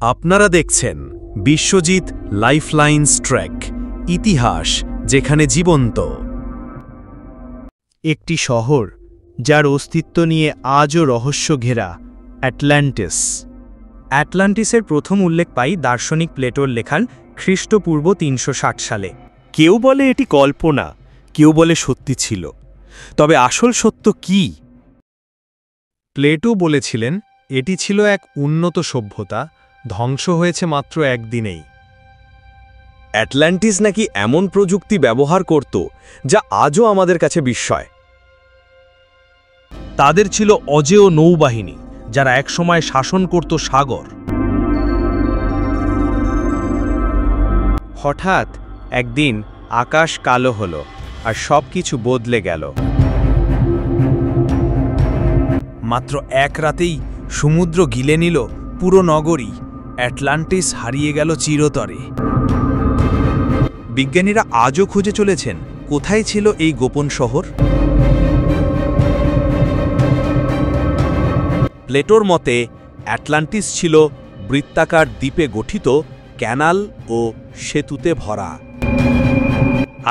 আপনারা দেখছেন বিশ্বজিৎ লাইফলাইনস ট্র্যাক, ইতিহাস যেখানে জীবন্ত। একটি শহর যার অস্তিত্ব নিয়ে আজও রহস্য ঘেরা, অ্যাটলান্টিস। অ্যাটলান্টিসের প্রথম উল্লেখ পাই দার্শনিক প্লেটোর লেখার খ্রিস্টপূর্ব ৩৬০ সালে। কেউ বলে এটি কল্পনা, কেউ বলে সত্যি ছিল। তবে আসল সত্য কি? প্লেটো বলেছিলেন এটি ছিল এক উন্নত সভ্যতা, ধ্বংস হয়েছে মাত্র একদিনেই। অ্যাটলান্টিস নাকি এমন প্রযুক্তি ব্যবহার করত যা আজও আমাদের কাছে বিস্ময়। তাদের ছিল অজেয় নৌবাহিনী, যারা একসময় শাসন করত সাগর। হঠাৎ একদিন আকাশ কালো হলো আর সবকিছু বদলে গেল। মাত্র এক রাতেই সমুদ্র গিলে নিল পুরো নগরী। অ্যাটলান্টিস হারিয়ে গেল চিরতরে। বিজ্ঞানীরা আজও খুঁজে চলেছেন কোথায় ছিল এই গোপন শহর। প্লেটোর মতে অ্যাটলান্টিস ছিল বৃত্তাকার দ্বীপে গঠিত, ক্যানাল ও সেতুতে ভরা।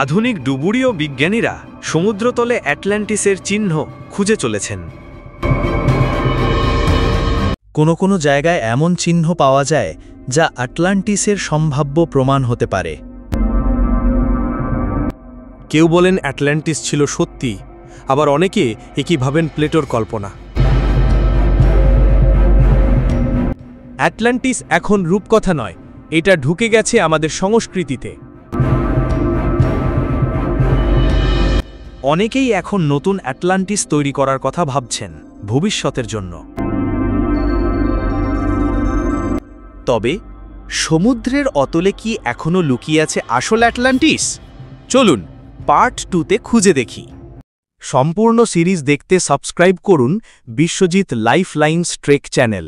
আধুনিক ডুবুরিও বিজ্ঞানীরা সমুদ্রতলে অ্যাটলান্টিসের চিহ্ন খুঁজে চলেছেন। কোনো কোনো জায়গায় এমন চিহ্ন পাওয়া যায় যা আটলান্টিসের সম্ভাব্য প্রমাণ হতে পারে। কেউ বলেন অ্যাটলান্টিস ছিল সত্যি, আবার অনেকে একই ভাবেন প্লেটোর কল্পনা। অ্যাটলান্টিস এখন রূপকথা নয়, এটা ঢুকে গেছে আমাদের সংস্কৃতিতে। অনেকেই এখন নতুন অ্যাটলান্টিস তৈরি করার কথা ভাবছেন ভবিষ্যতের জন্য। তবে সমুদ্রের অতলে কি এখনো লুকিয়ে আছে আসল অ্যাটলান্টিস? চলুন পার্ট 2তে খুঁজে দেখি। সম্পূর্ণ সিরিজ দেখতে সাবস্ক্রাইব করুন বিশ্বজিৎ লাইফলাইনস ট্রেক চ্যানেল।